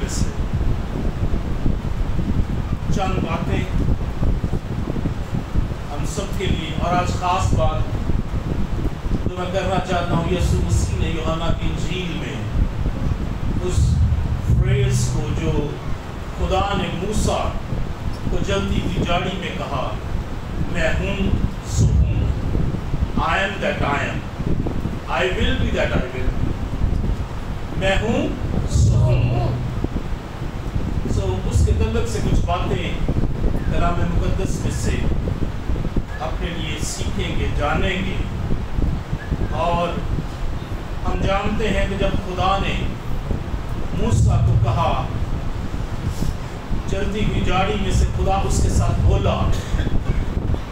میں سے چند باتیں ہم سب کے لیے، اور آج خاص بات جو میں کرنا چاہتا ہوں، یسوع مسیح نے یوحنا کی انجیل میں اس فریز کو جو خدا نے موسیٰ کو جلتی کی جاڑی میں کہا، میں ہوں سو ہوں، I am that I am, I will be that I will, میں ہوں سو ہوں. اس کے تعلق سے کچھ باتیں کلام مقدس میں سے اپنے لیے سیکھیں گے، جانیں گے. اور ہم جانتے ہیں کہ جب خدا نے موسیٰ کو کہا، جلتی ہوئی جاڑی میں سے خدا اس کے ساتھ بولا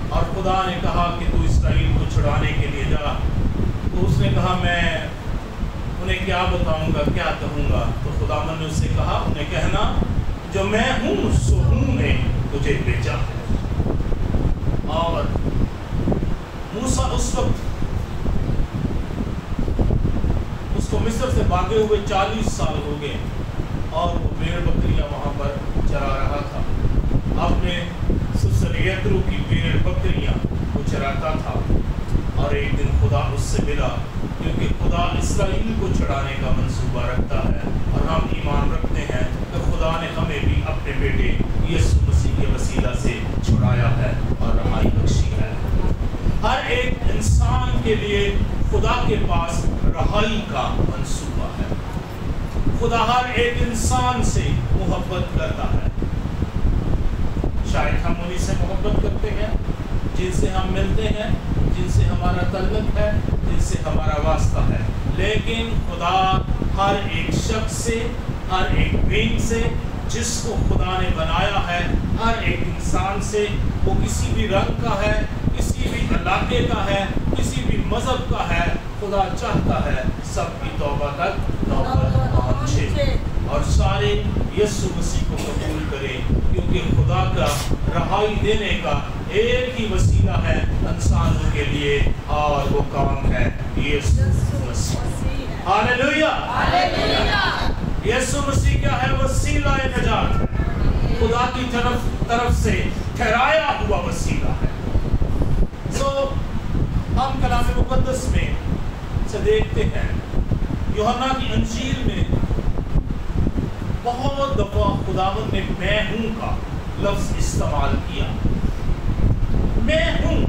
اور خدا نے کہا کہ تو اسرائیل کو چھڑانے کے لیے جا، تو اس نے کہا میں انہیں کیا بتاؤں گا، کیا کہوں گا؟ تو خداوند نے اس سے کہا انہیں کہنا جو میں ہوں سو ہوں نے تجھے بھیجا ہے. اور موسیٰ اس وقت اس کو مصر سے بھاگے ہوئے 40 سال ہو گئے اور وہ بھیڑ بکریاں وہاں پر چرا رہا تھا. اپنے سسر یترو کی بھیڑ بکریاں وہ چراتا تھا. اور ایک دن خدا اس سے ملا، کیونکہ خدا اسرائیل کو چھڑانے کا منصوبہ رکھتا ہے، اور ہم ایمان رکھتے ہیں کہ خدا نے ہمیں بھی اپنے بیٹے یسوع مسیح کے وسیلہ سے چھڑایا ہے اور رہائی بخشی ہے. ہر ایک انسان کے لیے خدا کے پاس رہائی کا منصوبہ ہے. خدا ہر ایک انسان سے محبت کرتا ہے. شاید ہم انہی سے محبت کرتے ہیں جن سے ہم ملتے ہیں، جن سے ہمارا تعلق ہے، جن سے ہمارا واسطہ ہے. لیکن خدا ہر ایک شخص سے، ہر ایک بینگ سے، جس کو خدا نے بنایا ہے، ہر ایک انسان سے، وہ کسی بھی رنگ کا ہے، کسی بھی علاقے کا ہے، کسی بھی مذہب کا ہے، خدا چاہتا ہے سب کی توبہ تک نوبت پہنچے اور سارے یسوع مسیح کو قبول کریں، کیونکہ خدا کا رہائی دینے کا ایک ہی وسیلہ ہے انسانوں کے لیے، اور وہ کام ہے یسوع مسیح. ہاللیلویا! یسوع مسیح کیا ہے؟ وسیلہ نجات، خدا کی طرف سے ٹھہرایا ہوا وسیلہ ہے. ہم کلام مقدس میں سے دیکھتے ہیں، یوحنا کی انجیل میں بہت دفعہ خداوند نے میں ہوں کا لفظ استعمال کیا. میں ہوں.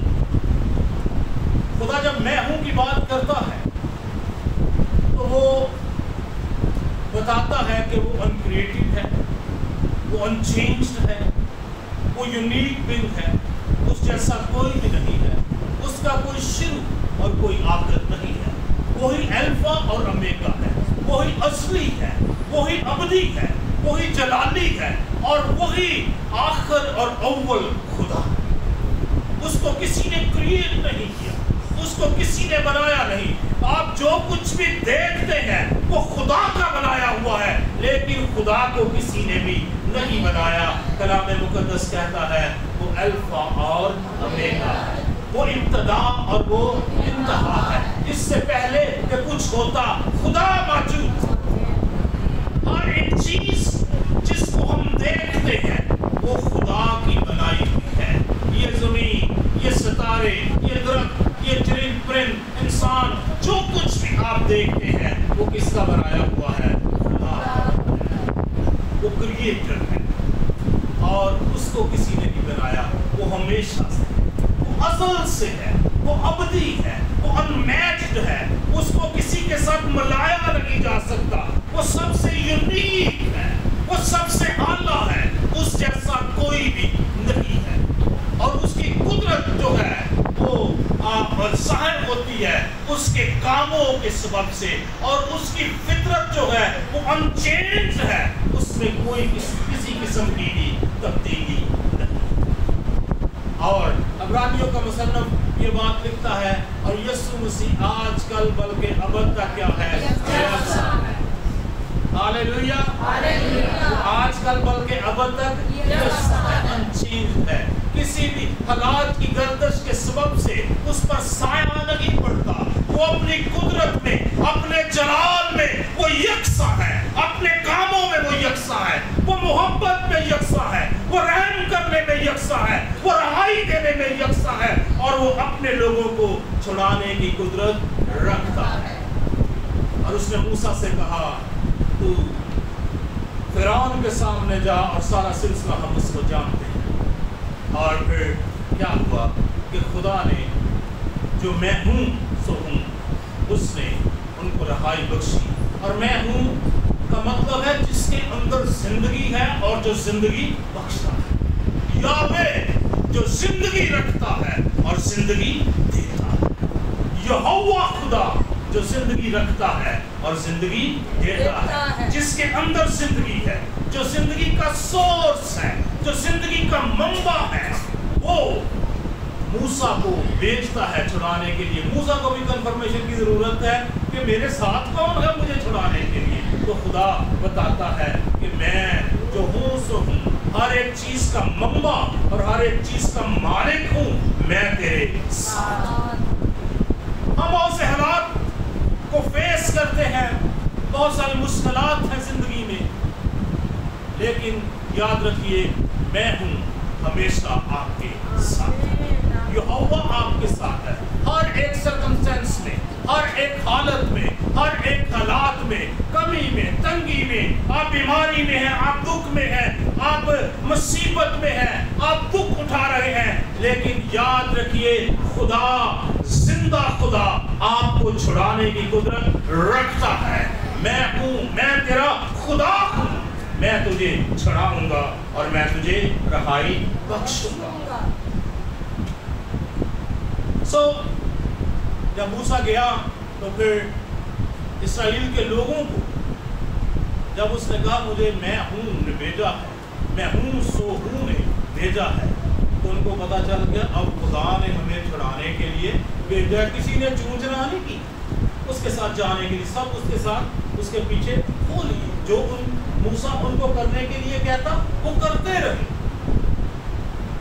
خدا جب میں ہوں کی بات کرتا ہے تو وہ بتاتا ہے کہ وہ انکریٹڈ ہے، وہ انچینجڈ ہے، وہ یونیک بنگ ہے، اس جیسا کوئی بھی نہیں ہے، اس کا کوئی شروع اور کوئی آخر نہیں ہے. وہی الفا اور اومیگا ہے، وہی اصلی ہے، وہی ابدی ہے، وہی جلالی ہے، اور وہی آخر اور اول خدا. اس کو کسی نے کریٹ نہیں کیا، اس کو کسی نے بنایا نہیں. آپ جو کچھ بھی دیکھتے ہیں وہ خدا کا بنایا ہوا ہے، لیکن خدا کو کسی نے بھی نہیں بنایا. کلام مقدس کہتا ہے وہ الفا اور اومیگا ہے، وہ ابتدا اور وہ انتہا ہے. اس سے پہلے کہ کچھ ہوتا خدا موجود. ہر ایک چیز جس کو ہم دیکھتے ہیں وہ خدا کی بنائی ہوئی ہے. یہ زمین، یہ ستارے، یہ درخت، یہ چرند پرند، انسان، جو کچھ بھی آپ دیکھتے ہیں وہ کس کا بنایا ہوا ہے؟ خدا کا. وہ کریٹر ہے اور اس کو کسی نے نہیں بنایا. وہ ہمیشہ سے ہے، وہ ازل سے ہے، وہ ابدی ہے، وہ انمیچڈ ہے. اس کو کسی کے ساتھ ملایا نہیں جا سکتا. وہ سب سے یونیک ہے، وہ سب سے اعلیٰ ہے، اس جیسا کوئی بھی نہیں ہے. اور اس کی قدرت جو ہے وہ ظاہر ہوتی ہے اس کے کاموں کے سبب سے، اور اس کی فطرت جو ہے وہ انچینج ہے، اس میں کوئی کسی قسم کی بھی تبدیلی نہیں. اور عبرانیوں کا مصنف یہ بات لکھتا ہے، اور یسوع مسیح آج کل بلکہ ابد تک کیا ہے؟ ہاللیلویا! آج کل بلکہ ابد تک انچینج ہے. کسی بھی حالات کی گردش کے سبب سے اس پر سایہ نہیں پڑتا. وہ اپنی قدرت میں، اپنے جلال میں وہ یکساں ہے، اپنے کاموں میں وہ یکساں वो अपने लोगों को छुड़ाने की कुदरत रखता है। और उसने मूसा से कहा, तू फिरौन के सामने जा, और सारा सिलसिला हम उसको जानते हैं। और फिर क्या हुआ कि खुदा ने, जो मैं हूँ सो हूँ, उसने उनको रहाई बख्शी। और मैं हूँ का मतलब है जिसके अंदर जिंदगी है और जो जिंदगी बख्शता है। यावे जो जिंदगी रखता है और जिंदगी देता है। यहोवा खुदा जो जिंदगी रखता है और जिंदगी देता है। जिसके अंदर जिंदगी है, जो जिंदगी का सोर्स है, जो जिंदगी का मंबा है, वो मूसा को भेजता है छुड़ाने के लिए। मूसा को भी कंफर्मेशन की जरूरत है कि मेरे साथ कौन है मुझे छुड़ाने के लिए। तो खुदा बताता है कि मैं जो हूँ सो हूँ, हर एक चीज का मंबा और हर एक चीज का मालिक हूँ, मैं तेरे साथ। हम बहुत से हालात को फेस करते हैं, बहुत सारी मुश्किलात हैं जिंदगी में, लेकिन याद रखिए मैं हूँ हमेशा आपके साथ। यहोवा आपके साथ है हर एक सर्कमस्टेंस में, हर एक हालत में, हर एक हालात में, कमी में, तंगी में। आप बीमारी में हैं, आप दुख में हैं, आप मुसीबत में हैं, आप दुख उठा रहे हैं, लेकिन याद रखिए खुदा, जिंदा खुदा आपको छुड़ाने की कुदरत रखता है। मैं हूँ, मैं तेरा खुदा हूँ, मैं तुझे छुड़ाऊंगा और मैं तुझे रहाई बख्शूंगा। जब मूसा गया तो फिर इस्राएल के लोगों को जब उसने कहा मुझे मैं हूँ ने भेजा है, मैं हूँ सो हूँ ने भेजा है, तो उनको पता चल गया अब खुदा ने हमें छुड़ाने के लिए भेजा। किसी ने चूंचना नहीं की उसके साथ जाने के लिए, सब उसके साथ उसके पीछे हो लिए। जो मूसा उनको करने के लिए कहता वो करते रहे।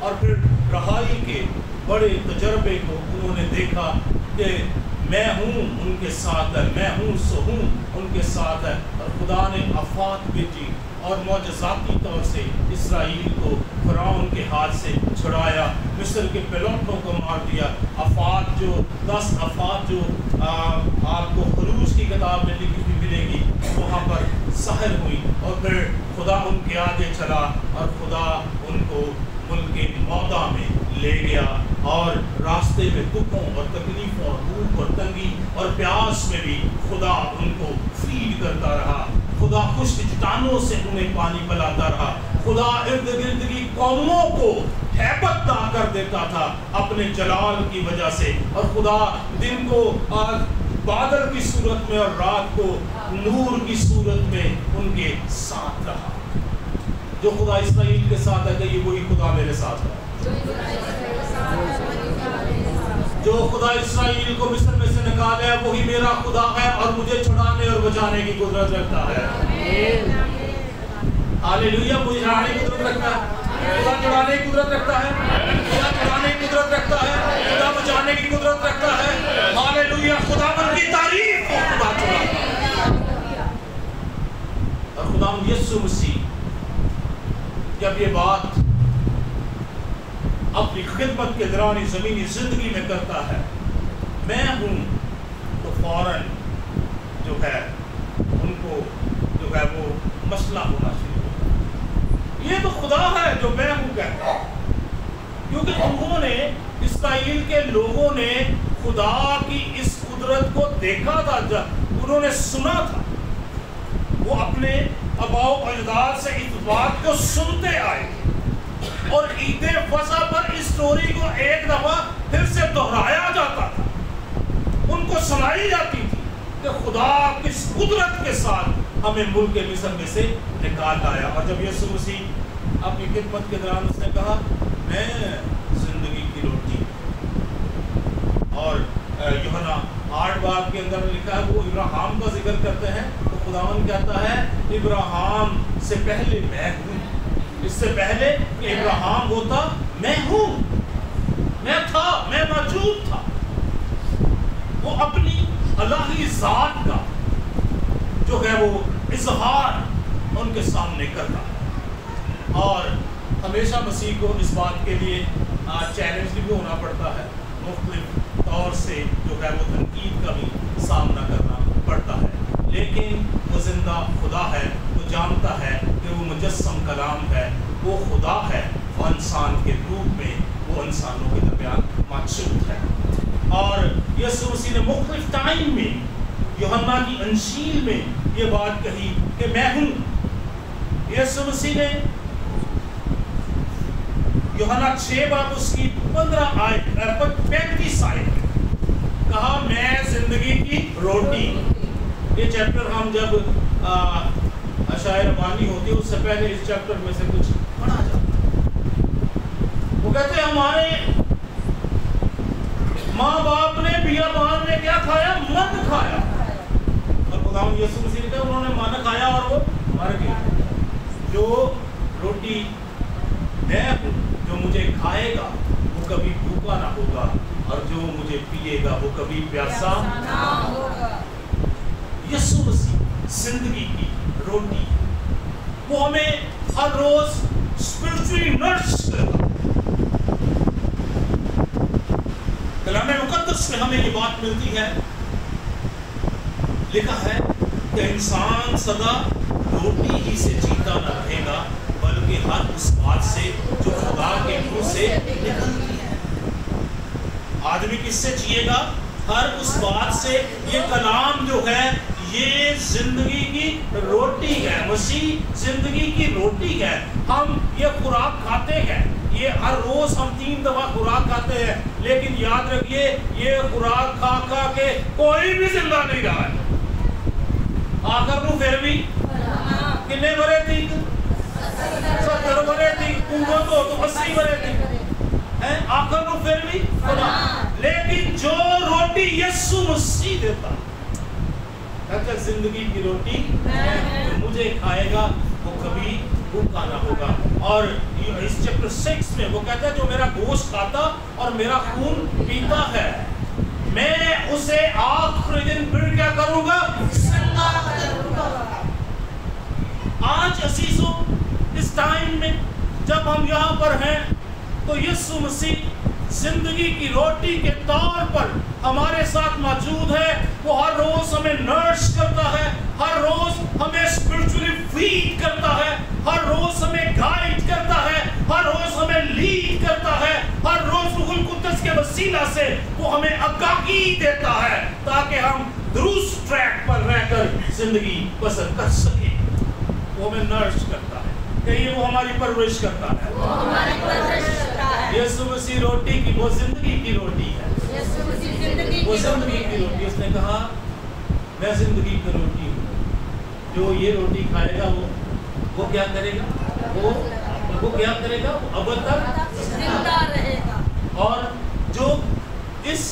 और फिर रहाई के बड़े तजर्बे को उन्होंने देखा कि मैं हूँ उनके साथ है, मैं हूँ सो हूँ उनके साथ है। और खुदा ने आफत भेजी और मौजज़ाती तौर से इसराइल को फिरौन के हाथ से छुड़ाया, मिस्र के पिलौठों को मार दिया। आफत जो 10 आफत जो आपको खरूज की किताब में लिखी हुई मिलेगी, वहाँ पर ज़ाहिर हुई। और फिर खुदा उनके आगे चला और खुदा उनको मुल्क मौदा में ले गया। और रास्ते में दुखों और तकलीफों और भूख और तंगी और प्यास में भी खुदा उनको फीड करता रहा। खुदा खुश्क चट्टानों से उन्हें पानी पिलाता रहा। खुदा इर्द गिर्द की कौमों को हैबतदा कर देता था अपने जलाल की वजह से। और खुदा दिन को बादल की सूरत में और रात को नूर की सूरत में उनके साथ रहा। जो खुदा इस्राएल के साथ है, ये वही खुदा मेरे साथ है। जो खुदा इस्राएल को मिस्र में से निकाला है वही मेरा खुदा है और मुझे छुड़ाने और बचाने की कुदरत रखता है। हालेलुया। मुझे छुड़ाने की कुदरत रखता है, खुदा छुड़ाने की कुदरत रखता है, खुदा छुड़ाने की कुदरत रखता है, खुदा बचाने की कुदरत रखता है। हालेलुया। खुदावंद की तारीफ हो, खुदा छुड़ाता है। और खुदावंद यीशु मसीह जब ये बात अपनी खिदमत के दौरान ज़मीनी ज़िंदगी में करता है, मैं हूँ, तो फौरन जो है उनको जो है वो मसला होना शुरू होता। ये तो खुदा है जो मैं हूँ कहता है, क्योंकि उन्होंने इस्राएल के लोगों ने खुदा की इस कुदरत को देखा था, जब उन्होंने सुना था। वो अपने अबाओ अजदाद से इस बात को सुनते आए और ईद फसा पर इस स्टोरी को एक दफा फिर से दोहराया जाता था, उनको सुनाई जाती थी कि खुदा किस कुदरत के साथ हमें मुल्क मिस्र में से निकाल लाया। और जब यीशु मसीह अपनी खिदमत के दौरान उसने कहा मैं जिंदगी की रोटी, और यूहन्ना 8 बाब के अंदर लिखा है, वो इब्राहिम का जिक्र करते हैं, तो खुदावन कहता है इब्राहिम से पहले मैं हूँ। इससे पहले इब्राहिम होता मैं हूँ, मैं था, मैं मौजूद था। वो अपनी अल्लाही ज़ात का जो है वो इज़हार उनके सामने करता है। और हमेशा मसीह को इस बात के लिए चैलेंज भी होना पड़ता है मुख्तलिफ तौर से जो है वो तनकीद का भी सामना करना पड़ता है, लेकिन वो ज़िंदा खुदा है, वो जानता है कि वो मुजस्सम कलाम है, वो खुदा है और इंसान के रूप में वो इंसानों के दरमियान मौजूद है। और यीशु मसीह ने मुख्तलिफ टाइम में यूहन्ना की अंजील में ये बात कही कि मैं हूँ। यीशु मसीह ने यूहन्ना 6 बाब उसकी 35 आयत कहा मैं जिंदगी की रोटी। ये चैप्टर हम जब अशायर रबानी होती है उससे पहले इस चैप्टर में से कुछ पढ़ा जाता है। वो कहते हैं हमारे माँ बाप ने बियाबान में क्या खाया? मन खाया। और खुदावंद यीशु मसीह ने उन्होंने मन खाया और वो मर गए। जो रोटी मैं हूँ, जो मुझे खाएगा वो कभी भूखा ना होगा, और जो मुझे पिएगा वो कभी प्यासा ना होगा। यीशु मसीह जिंदगी की रोटी, वो हमें हर रोज स्पिरिचुअली नर्स करता। कलाम मुकद्दस में हमें ये बात मिलती है, लिखा है कि इंसान सदा रोटी ही से जीता न रहेगा, बल्कि हर उस बात से जो खुदा के मुंह से निकलती है। आदमी किससे जिएगा? हर उस बात से। ये कलाम जो है ये जिंदगी की रोटी है। मसीह जिंदगी की रोटी है। हम ये खुराक खाते हैं, ये हर रोज हम 3 दफा खुराक खाते हैं, लेकिन याद रखिए ये खुराक खा खा के कोई भी जिंदा नहीं रहा है। आखिर में फिर भी कितने बरे थी? 70 बरे थी, उनको तो 80 बरे थी, आखिर में फिर भी। लेकिन जो रोटी यीशु मसीह देता, कहता जिंदगी की रोटी जो मुझे खाएगा वो कभी भूखा ना होगा। और इस चैप्टर 6 में वो कहता है जो मेरा गोश्त खाता और मेरा खून पीता है, मैं उसे आखिरी दिन फिर क्या करूंगा? आज असीसों इस टाइम में जब हम यहाँ पर हैं तो यीशु मसीह जिंदगी की रोटी के तौर पर हमारे साथ मौजूद है। वो हर रोज हमें नर्स करता है, हर रोज हमें स्पिरिचुअली फीड करता है, हर रोज हमें गाइड करता है, हर रोज हमें लीड करता है, हर रोज रूहुल कुद्दस के वसीला से वो हमें आगाही देता है ताकि हम दुरुस्त ट्रैक पर रहकर जिंदगी बसर कर सके। वो हमें नर्स करता है, कहिए वो हमारी परवरिश करता है। यीशु मसीह रोटी की, वो जिंदगी की रोटी है, वो जिंदगी की रोटी। उसने कहा मैं जिंदगी की रोटी हूँ, जो ये रोटी खाएगा वो क्या करेगा? वो क्या करेगा? वो अब तक जिंदा रहेगा। और जो इस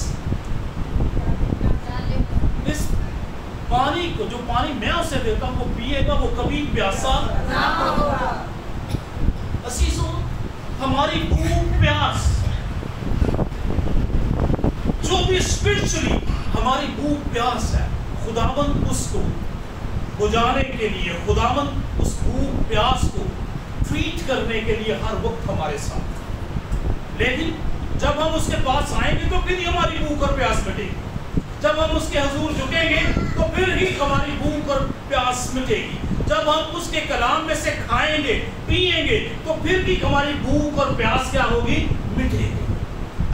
पानी को, जो पानी मैं उसे देता हूँ वो पिएगा, वो कभी प्यासा ना होगा। असीसों हमारी भूख प्यास, जो भी स्पिरिचुअली हमारी भूख प्यास है, खुदावंद उसको बुझाने के लिए, खुदावंद उस भूख प्यास को ट्रीट करने के लिए हर वक्त हमारे साथ। लेकिन जब हम उसके पास आएंगे तो फिर ही हमारी भूख और प्यास मिटेगी। जब हम उसके हुजूर झुकेंगे तो फिर ही हमारी भूख और प्यास मिटेगी। जब हम उसके कलाम में से खाएंगे पिएंगे तो फिर भी हमारी भूख और प्यास क्या होगी? मिटेगी।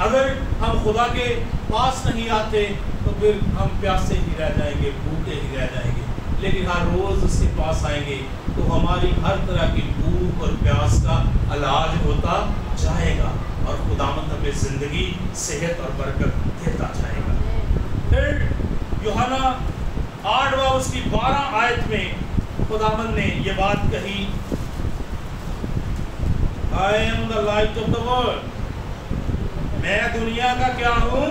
अगर हम खुदा के पास नहीं आते तो फिर हम प्यासे ही रह जाएंगे, भूखे ही रह जाएंगे। लेकिन हर रोज उसके पास आएंगे तो हमारी हर तरह की भूख और प्यास का इलाज होता जाएगा और खुदावंद हमें जिंदगी, सेहत और बरकत देता जाएगा। फिर यूहन्ना 8 उसकी 12 आयत में खुदावंद ने ये बात कही, I am the light of the world। मैं दुनिया का क्या हूँ?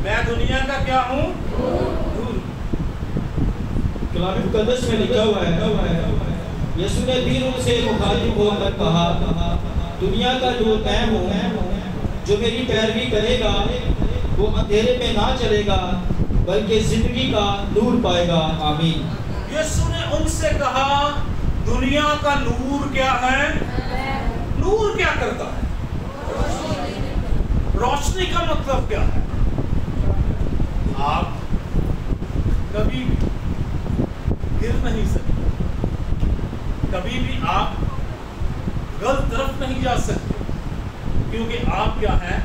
मैं दुनिया का क्या हूँ? कलाम मुकद्दस में लिखा हुआ है, यीशु ने भी उनसे मुखातिब होकर कहा, दुनिया का नूर मैं हूँ, जो मेरी पैरवी करेगा वो अंधेरे में ना चलेगा बल्कि जिंदगी का नूर पाएगा। आमीन। यीशु ने उनसे कहा दुनिया का नूर क्या है? नूर क्या करता है? रोशनी का मतलब क्या है? आप कभी गिर नहीं सकते, कभी भी आप गलत तरफ नहीं जा सकते, क्योंकि आप क्या है,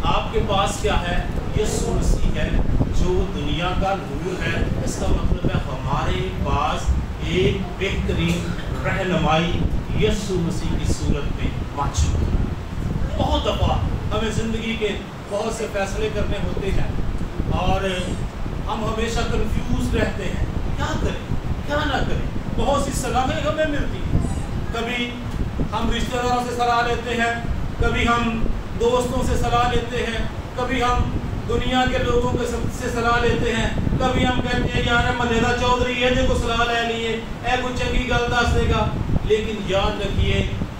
आपके पास क्या है? यीशु मसीह है जो दुनिया का नूर है। इसका मतलब है हमारे पास एक बेहतरीन रहनुमाई यीशु मसीह की सूरत में मौजूद है। बहुत दफ़ा हमें ज़िंदगी के बहुत से फैसले करने होते हैं और हम हमेशा कंफ्यूज रहते हैं, क्या करें क्या ना करें। बहुत सी सलाहें हमें मिलती हैं, कभी हम रिश्तेदारों से सलाह लेते हैं, कभी हम दोस्तों से सलाह लेते हैं, कभी हम दुनिया के लोगों के से सलाह लेते हैं, कभी हम कहते हैं यार मलेदा चौधरी है जो सलाह ले लिए ए कुछ चंगी गल दस देगा। लेकिन याद रखिए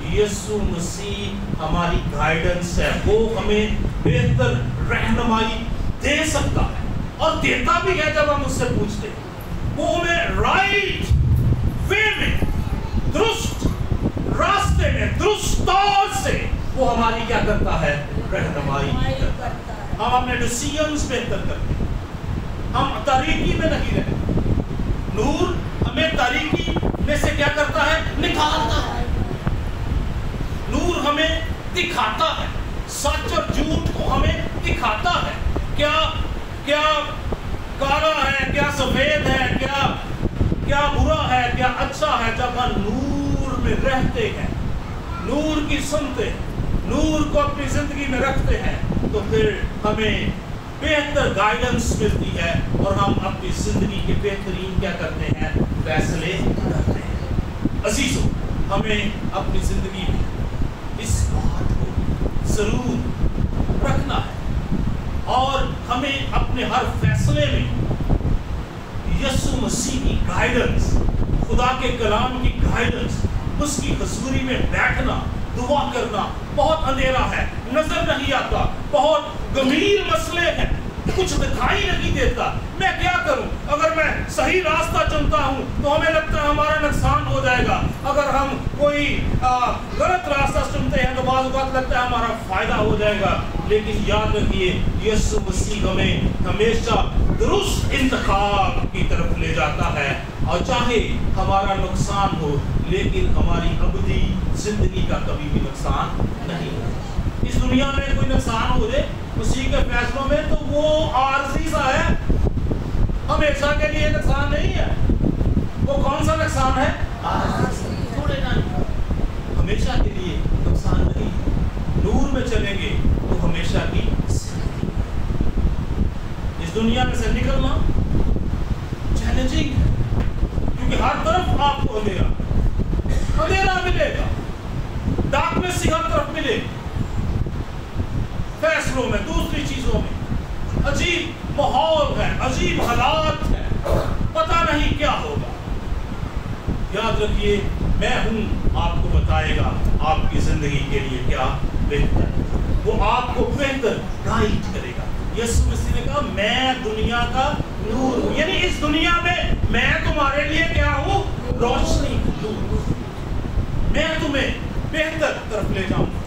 यीशु मसीह हमारी गाइडेंस है, वो हमें बेहतर रहनुमाई दे सकता है और देता भी है। जब हम उससे पूछते हैं वो हमें राइट वे में, दुरुस्त रास्ते में, दुरुस्त तौर से वो हमारी क्या करता है? रहनुमाई करता है। हम अपने डिसीजंस बेहतर करते हैं, हम तारीकी में नहीं रहते। नूर हमें तारीकी में से क्या करता है? निकालता है। नूर हमें दिखाता है, सच और झूठ को हमें दिखाता है। क्या क्या काला है, क्या सफेद है, क्या क्या बुरा है, क्या अच्छा है। जब हम नूर में रहते हैं, नूर की सुनते हैं, नूर को अपनी जिंदगी में रखते हैं, तो फिर हमें बेहतर गाइडेंस मिलती है और हम अपनी जिंदगी के बेहतरीन क्या करते हैं? फैसले करते हैं। अजीजों, हमें अपनी जिंदगी में इस बात को जरूर रखना है और हमें अपने हर फैसले में यीशु मसीह की गाइडेंस, खुदा के कलाम की गाइडेंस, उसकी हजूरी में बैठना, दुआ करना। बहुत अंधेरा है, नजर नहीं आता, बहुत गंभीर मसले हैं, कुछ दिखाई नहीं देता, मैं क्या करूं? अगर मैं सही रास्ता चुनता हूं तो हमें लगता है हमारा नुकसान हो जाएगा, अगर हम कोई गलत रास्ता चुनते हैं तो बाज़ औक़ात लगता है हमारा फायदा हो जाएगा। लेकिन याद रखिए यीशु मसीह हमें हमेशा दुरुस्त इंतखाब की तरफ ले जाता है और चाहे हमारा नुकसान हो लेकिन हमारी अबदी जिंदगी का कभी भी नुकसान नहीं हो। इस दुनिया में कोई नुकसान हो जाए मसीह के फैसलों में तो वो आरज़ी सा है, हमेशा के लिए नुकसान नहीं है। वो कौन सा नुकसान है? थोड़े टाइम, हमेशा के लिए नुकसान नहीं है। नूर में चलेंगे तो हमेशा की जिंदगी। इस दुनिया में से निकलना चैलेंजिंग है क्योंकि हर तरफ आपको अंधेरा मिलेगा, डार्कनेस हर तरफ मिलेगी। फैसलों में, दूसरी चीजों में अजीब माहौल है, अजीब हालात है, पता नहीं क्या होगा। याद रखिए मैं हूं, आपको बताएगा आपकी जिंदगी के लिए क्या बेहतर है, वो आपको बेहतर गाइड करेगा। यीशु मसीह ने कहा मैं दुनिया का नूर हूं, यानी इस दुनिया में मैं तुम्हारे लिए क्या हूं? रोशनी हूं। मैं तुम्हें बेहतर तरफ ले जाऊंगा,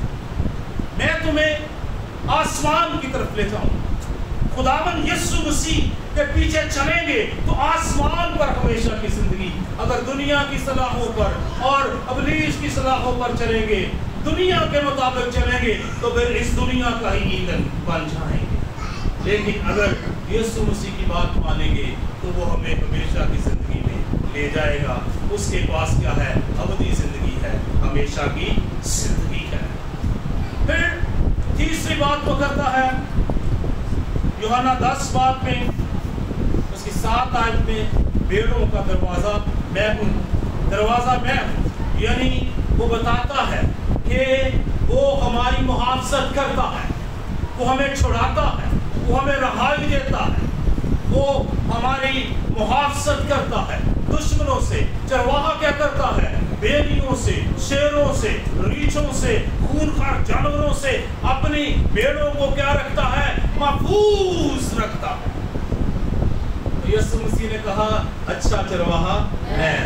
मैं तुम्हें आसमान की तरफ ले जाऊंगा। खुदावन यीशु मसीह के पीछे चलेंगे तो आसमान पर हमेशा की जिंदगी। अगर दुनिया की सलाहों पर और अबलीस की सलाहों पर चलेंगे, दुनिया के मुताबिक चलेंगे तो फिर इस दुनिया का ही ईंधन बन जाएंगे। लेकिन अगर यीशु मसीह की बात मानेंगे तो वो हमें हमेशा की जिंदगी में ले जाएगा। उसके पास क्या है? अबदी जिंदगी है, हमेशा की जिंदगी है। फिर तीसरी बात वो करता है यूहन्ना 10 बात में, उसकी 7 आयत में, भेड़ों का दरवाज़ा मैं हूँ, दरवाज़ा मैं हूँ। यानी वो बताता है कि वो हमारी मुहाफ़ज़त करता है, वो हमें छुड़ाता है, वो हमें रहाई देता है, वो हमारी मुहाफ़ज़त करता है दुश्मनों से। चरवाहा क्या करता है? भेड़ियों से, शेरों से, रीछों से, खूंखार जानवरों से अपनी भेड़ों को क्या रखता है? महफूज रखता है। तो यीशु मसीह ने कहा अच्छा चरवाहा मैं,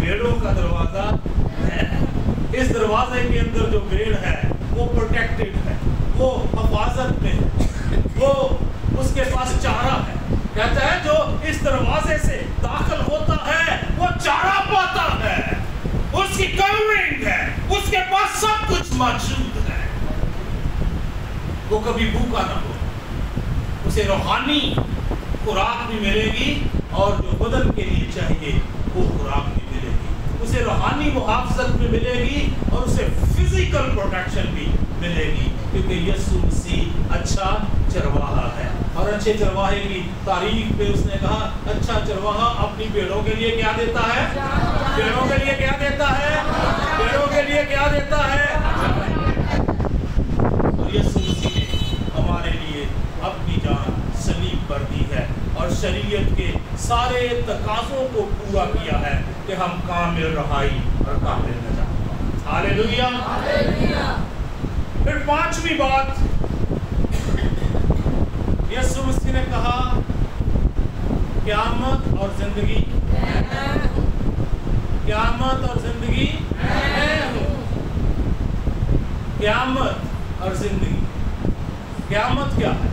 भेड़ों का दरवाजा मैं। इस दरवाजे के अंदर जो भेड़ है वो प्रोटेक्टेड है, وہ حفاظت میں ہے، وہ اس کے پاس چارہ ہے. کہتا ہے جو اس دروازے سے داخل ہوتا ہے وہ چارہ پاتا ہے، اس کی کورنگ ہے، اس کے پاس سب کچھ موجود ہے. وہ کبھی بھوکا نہ ہو، اسے روحانی خوراک بھی ملے گی اور جو بدن کے لیے چاہیے وہ خوراک بھی ملے گی. اسے روحانی محافظت بھی ملے گی اور اسے فزیکل پروٹیکشن بھی ملے گی، کیونکہ یسوع مسیح اچھا چرواہا ہے. اور اچھے چرواہے کی تعریف پہ اس نے کہا اچھا چرواہا اپنی بھیڑوں کے لیے کیا دیتا ہے؟ بھیڑوں کے لیے کیا دیتا ہے؟ بھیڑوں کے لیے کیا دیتا ہے؟ اور یسوع مسیح نے ہمارے لیے اپنی جان صلیب پر دی ہے اور شریعت کے سارے تقاضوں کو پورا کیا ہے کہ ہم کامل رہائی اور کامل نجات. ہاللیلویا. پھر پانچویں بات یسوع مسیح نے کہا قیامت اور زندگی، قیامت اور زندگی میں ہوں. قیامت اور زندگی. قیامت کیا ہے؟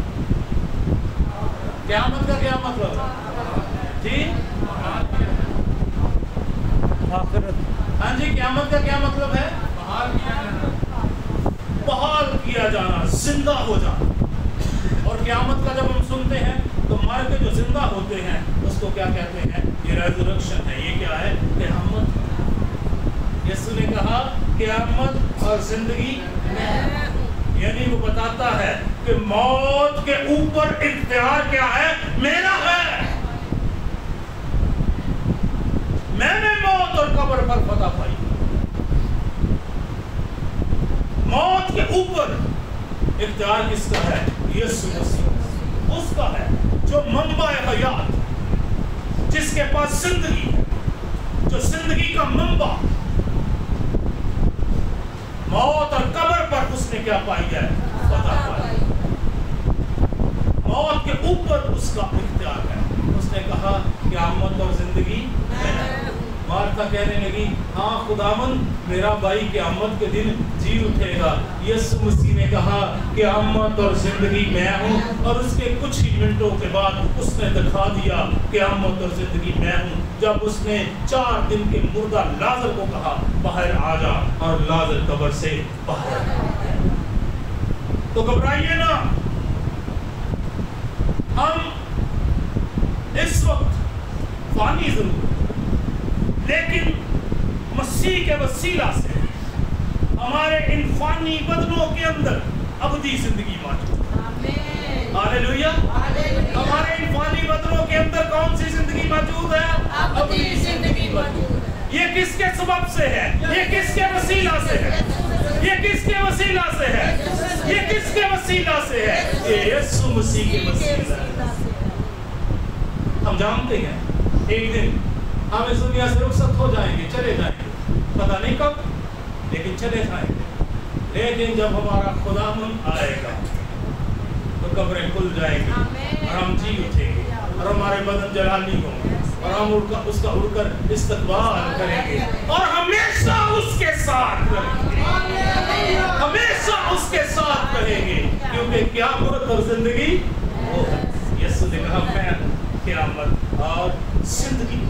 قیامت کا کیا مطلب ہے جی؟ آخرت. ہاں جی، قیامت کا کیا مطلب ہے؟ بحال کیا جانا، زندہ ہو جانا. اور قیامت کا جب ہم سنتے ہیں تو مر کے جو زندہ ہوتے ہیں اس کو کیا کہتے ہیں؟ یہ ریزریکشن ہے. یہ کیا ہے؟ قیامت. یسوع نے کہا قیامت اور زندگی، یعنی وہ بتاتا ہے کہ موت کے اوپر اختیار کیا ہے؟ میرا ہے. میں نے موت اور قبر پر فتح پائی. موت کے اوپر اختیار کس کا ہے؟ یسوع مسیح. اس کا ہے جو منبع حیات، جس کے پاس زندگی ہے، جو زندگی کا منبع. موت اور قبر پر اس نے کیا پائی ہے؟ فتح پائی. موت کے اوپر اس کا اختیار ہے. اس نے کہا قیامت اور زندگی. مارتھا کہنے لگی ہاں خداوند میرا بھائی قیامت کے دن جی اٹھے گا. یسوع مسیح نے کہا قیامت اور زندگی میں ہوں، اور اس کے کچھ ہی منٹوں کے بعد اس نے دکھا دیا قیامت اور زندگی میں ہوں. جب اس نے 4 دن کے مردہ لازر کو کہا باہر آ جا، اور لازر قبر سے باہر آ گیا. تو گھبرائیے نا، ہم اس وقت فانی ضرور، لیکن مسیح کے وسیلہ سے ہمارے ان فانی بدنوں کے اندر ابدی زندگی موجود ہے. ہاللیلویا. ہمارے ان فانی بدنوں کے اندر کون سی زندگی موجود ہے؟ ابدی زندگی موجود ہے. یہ کس کے سبب سے ہے؟ یہ کس کے وسیلہ سے ہے؟ یہ کس کے وسیلہ سے ہے؟ یہ کس کے وسیلہ سے ہے؟ یہ یسوع مسیح کے وسیلہ سے. ہم جانتے ہیں ایک دن ہم اس دنیا سے رخصت ہو جائیں گے، چلے جائیں گے، پتہ نہیں کب، لیکن چلے جائیں گے. لیکن جب ہمارا خداوند آئے گا تو قبریں کھل جائیں گی اور ہم جی اٹھیں گے اور ہمارے بدن جلالی ہوں گے اور ہم اس کا اڑ کر استقبال کریں گے اور ہمیشہ اس کے ساتھ رہیں گے. ہمیشہ اس کے ساتھ رہیں گے، کیونکہ قیامت اور زندگی وہ ہے. یسوع نے کہا میں قیامت اور زندگی.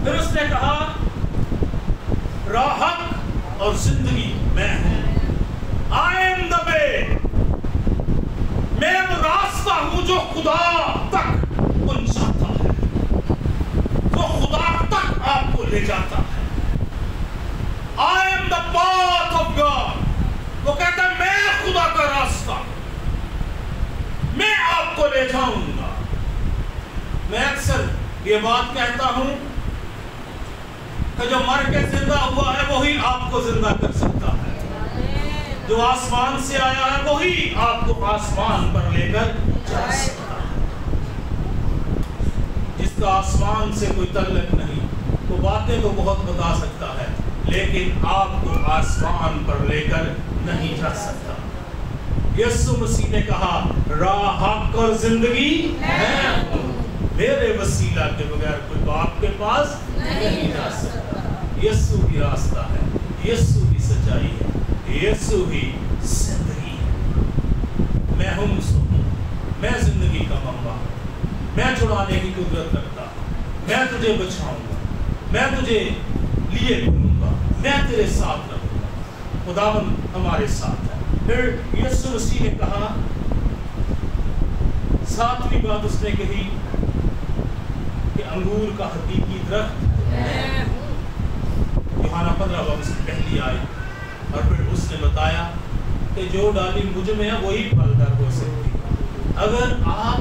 پھر اس نے کہا راہ حق اور زندگی میں ہوں. I am the way. میں وہ راستہ ہوں جو خدا تک پہنچاتا ہے، جو خدا تک آپ کو لے جاتا ہے. I am the path of God. وہ کہتا ہے میں خدا کا راستہ، میں آپ کو لے جاؤں گا. میں اکثر یہ بات کہتا ہوں کہ جو مر کے زندہ ہوا ہے وہی آپ کو زندہ کر سکتا ہے. جو آسمان سے آیا ہے وہی آپ کو آسمان پر لے کر جا سکتا ہے. جس کا آسمان سے کوئی تعلق نہیں وہ باتیں تو بہت بتا سکتا ہے، لیکن آپ کو آسمان پر لے کر نہیں جا سکتا. یسوع مسیح نے کہا راہ حق اور زندگی میں ہوں، میرے وسیلہ کے بغیر کوئی باپ کے پاس نہیں جا سکتا. یسوع ہی راستہ ہے، یسوع ہی سچائی ہے، یسوع ہی زندگی ہے. मैं हूँ मैं जिंदगी का मंबा, मैं छुड़ाने की कुदरत रखता, मैं तुझे बचाऊंगा, मैं तुझे लिए करूंगा, मैं तेरे साथ रहूंगा। खुदावंद हमारे साथ है। फिर यीशु मसीह ने कहा, सातवीं बात उसने कही कि अंगूर का हकीकी दरख्त यूहन्ना 15 उसकी पहली आयत। और फिर उसने बताया कि जो डाली मुझ में है वही फलदार हो सकती है। अगर आप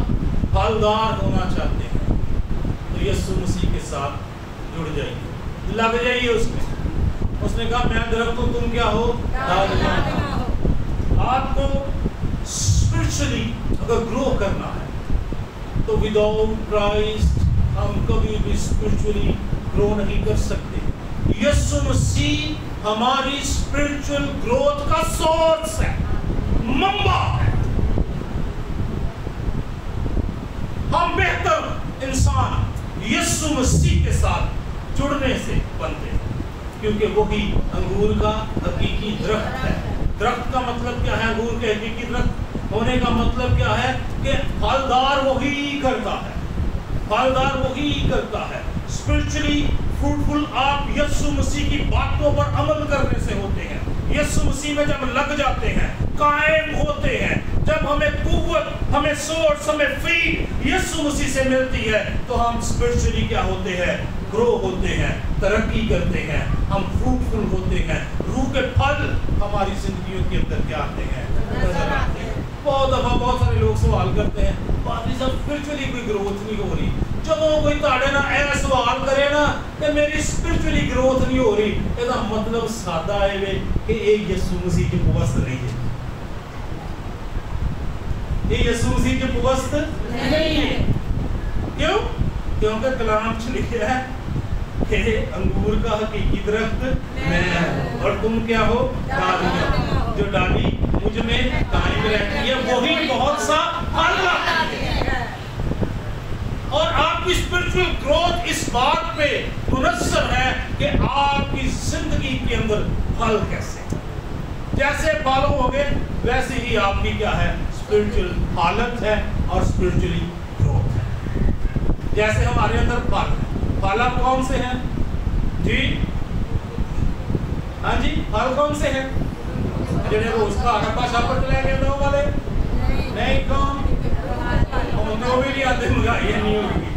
फलदार होना चाहते हैं तो यीशु मसीह के साथ जुड़ जाइए, लग जाइए उसमें। उसने कहा मैं दरख्त हूं, तुम क्या हो? आपको स्पिरिचुअली अगर ग्रो करना है तो विदाउट क्राइस्ट हम कभी भी स्पिरिचुअली ग्रो नहीं कर सकते। यीशु मसीह हमारी स्पिरिचुअल ग्रोथ का सोर्स है, मंबा है। हम बेहतर इंसान यीशु मसीह के साथ जुड़ने से बनते हैं, क्योंकि वही अंगूर का हकीकी दरख्त है। दरख्त का मतलब क्या है? अंगूर के हकीकी दरख्त होने का मतलब क्या है कि फलदार वही करता है, फलदार वही करता है। स्पिरिचुअली फ्रूटफुल आप यीशु मसीह की बातों पर अमल करने से होते हैं। यीशु मसीह में जब लग जाते हैं, कायम होते हैं, जब हमें कुव्वत, हमें सोर्स, हमें फीड यीशु मसीह से मिलती है तो हम स्पिरिचुअली क्या होते हैं? ग्रो होते हैं, तरक्की करते हैं, हम फ्रूटफुल होते हैं। रूह के फल हमारी जिंदगियों के अंदर क्या आते हैं? नजर आते हैं। बहुत दफा बहुत सारे लोग सवाल करते हैं, पादरी साहब स्पिरिचुअली कोई ग्रोथ नहीं हो रही। ਜਦੋਂ ਕੋਈ ਤੁਹਾਡੇ ਨਾਲ ਇਹ ਸਵਾਲ ਕਰੇ ਨਾ ਕਿ ਮੇਰੀ ਸਪਿਰਚੁਅਲੀ ਗਰੋਥ ਨਹੀਂ ਹੋ ਰਹੀ, ਇਹਦਾ ਮਤਲਬ ਸਾਦਾ ਹੈ ਕਿ ਇਹ ਯਿਸੂ ਮਸੀਹ ਦੀ ਪਵਸਤ ਨਹੀਂ ਹੈ। ਇਹ ਯਿਸੂ ਮਸੀਹ ਦੀ ਪਵਸਤ ਨਹੀਂ ਹੈ। क्यों? क्योंकि कलाम च लिखा है कि अंगूर का हकीकी दरख्त मैं हूं और तुम क्या हो? डालियां। जो डाली मुझ में कायम रहती है वही बहुत सा फल लाती है। और आपकी स्पिरिचुअल ग्रोथ इस बात पे मुनस्सर है कि आपकी जिंदगी के अंदर फल कैसे, जैसे फल होंगे वैसे ही आपकी क्या है? स्पिरिचुअल हालत है और स्पिरिचुअली ग्रोथ है। जैसे हमारे अंदर फल है, फल आप कौन से हैं जी? हाँ जी, फल कौन से हैं? जिन्हें रोज का आटा शापर चले गए दो वाले नहीं, कौन तो भी नहीं आते, ये नहीं होगी।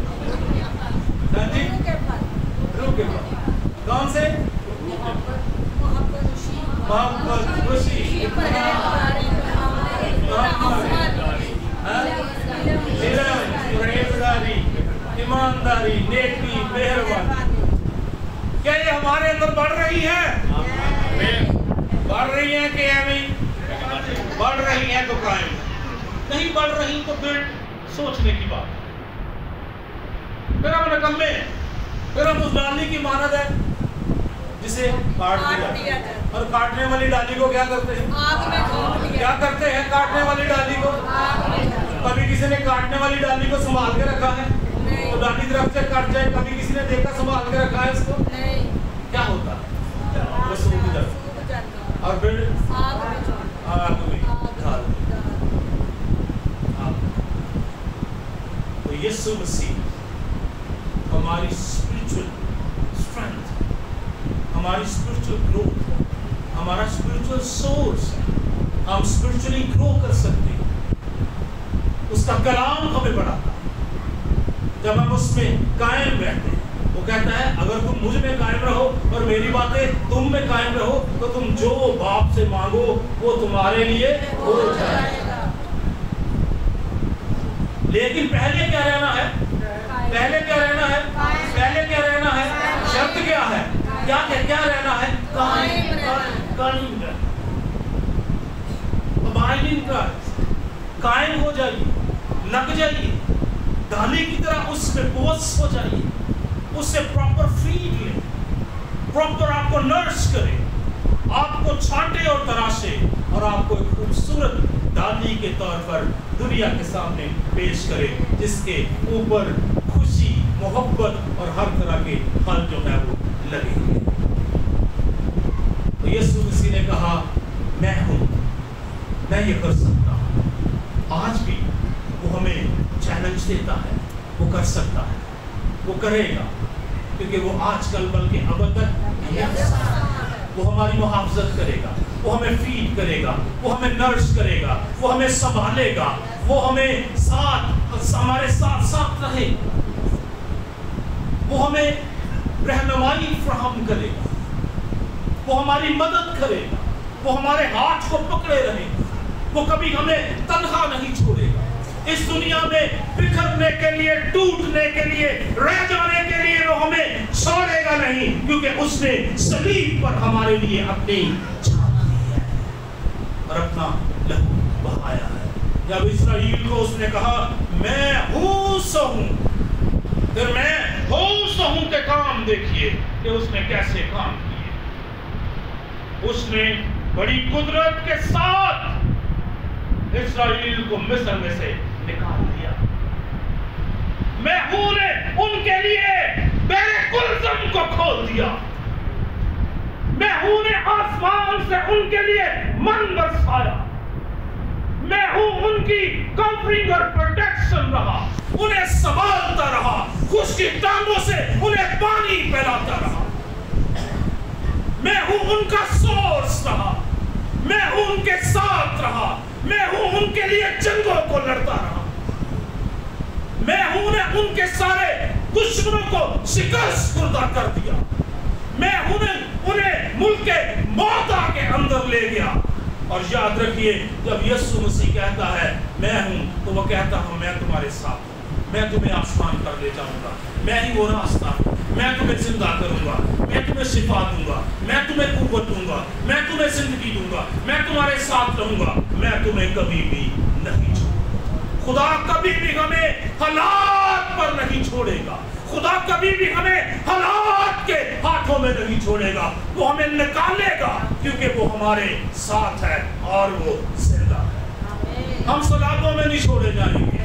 हाँ जी, रूह के फल कौन से? मोहब्बत, खुशी, ईमानदारी, नेकी, मेहरबानी, क्या ये हमारे अंदर बढ़ रही है? बढ़ रही है कि नहीं? बढ़ रही है तो कायम, नहीं बढ़ रही तो फिर सोचने की बात। फिर हम निकम्मे, फिर हम उस डाली की मानद है जिसे काट दिया, और काटने वाली डाली को क्या करते हैं? क्या करते हैं काटने वाली डाली को? कभी किसी ने काटने वाली डाली को संभाल के रखा है? तो डाली दरख्त से कट जाए, कभी किसी ने देखा संभाल के रखा है इसको? क्या होता है? वो सूख जाता है और फिर आग में डाल देता है। तो यीशु मसीह हमारी स्पिरिचुअल स्ट्रेंथ, हमारी स्पिरिचुअल ग्रोथ, हमारा स्पिरिचुअल सोर्स है। हम स्पिरिचुअली ग्रो कर सकते हैं। उसका कलाम हमें बढ़ाता है जब हम उसमें कायम रहते हैं। वो कहता है अगर तुम मुझ में कायम रहो और मेरी बातें तुम में कायम रहो तो तुम जो बाप से मांगो वो तुम्हारे लिए हो जाएगा। लेकिन पहले क्या रहना है? पहले क्या रहना है? पहले क्या रहना है? शर्त क्या है? क्या रहना है? कायम हो जाइए, लग जाइए, डाली की तरह उसमें पोस हो जाइए, उससे प्रॉपर फीड ले, प्रॉपर आपको नर्स करे, आपको छांटे और तराशे और आपको एक खूबसूरत डाली के तौर पर दुनिया के सामने पेश करे, जिसके ऊपर खुशी, मोहब्बत और हर तरह के फल जो है वो लगे। तो यीशु मसीह ने कहा मैं हूं, मैं ये कर सकता हूं। आज भी वो हमें चैलेंज देता है, वो कर सकता है, वो करेगा, क्योंकि वो आज कल बल्कि अब तक वो हमारी मुहाफ़ज़त करेगा, वो हमें फीड करेगा, वो हमें नर्स करेगा, वो हमें संभालेगा, वो हमें हमारे साथ साथ रहेगा, वो हमें रहनुमाई फराहम करेगा, वो हमारी मदद करेगा, वो हमारे हाथ को पकड़े रहेगा, वो कभी हमें तन्हा नहीं छोड़ेगा। इस दुनिया में बिखरने के लिए, टूटने के लिए, रह जाने के लिए वो हमें छोड़ेगा नहीं, क्योंकि उसने सलीब पर हमारे लिए अपनी जान दी है और अपना लहू बहाया है। जब इस्राएल को उसने कहा मैं हूँ सो हूँ, फिर मैं हूँ सो हूँ के काम देखिए कि उसने कैसे काम किए। उसने बड़ी कुदरत के साथ इस्राएल को मिस्र में से निकाल दिया। मैं हूँ ने उनके लिए मेरे कुलज़म को खोल दिया। मैं हूँ ने आसमान से उनके लिए मन बरसाया। मैं हूँ उनकी कवरिंग और प्रोटेक्शन रहा, उन्हें संभालता रहा, खुशकी टांगों से उन्हें पानी पिलाता रहा। मैं हूँ उनका सोर्स रहा, मैं हूँ उनके साथ रहा, मैं हूँ उनके लिए जंगों को लड़ता रहा। मैं हूँ ने उनके सारे दुश्मनों को शिकस्त खुर्दा कर दिया। मैं हूँ ने उन्हें मुल्क के मौत के अंदर ले गया। और याद रखिए, जब यीशु मसीह कहता है मैं हूँ, तो वो कहता हूँ मैं तुम्हारे साथ हूँ, मैं तुम्हें आसमान पर ले जाऊंगा, मैं ही वो रास्ता हूँ, मैं तुम्हें जिंदा करूंगा, मैं तुम्हें शिफा दूंगा, मैं तुम्हें कुव्वत दूंगा, मैं तुम्हें जिंदगी दूंगा, मैं तुम्हारे साथ रहूंगा, मैं तुम्हें कभी भी नहीं छोड़ूंगा। खुदा कभी भी हमें हालात पर नहीं छोड़ेगा, खुदा कभी भी हमें हालात के हाथों में नहीं छोड़ेगा, वो हमें निकालेगा, क्योंकि वो हमारे साथ है और वो जिंदा है। हम सलाबों में नहीं छोड़े जाएंगे,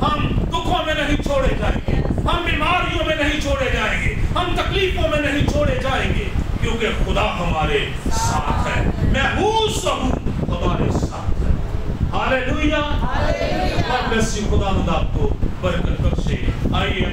हम दुखों में नहीं छोड़े जाएंगे, हम बीमारियों में नहीं छोड़े जाएंगे, हम तकलीफों में नहीं छोड़े जाएंगे, क्योंकि खुदा हमारे साथ है। मैं हूँ सब हमारे साथ है। हालेलुया। खुदा आपको बरकत बख्शे। आइए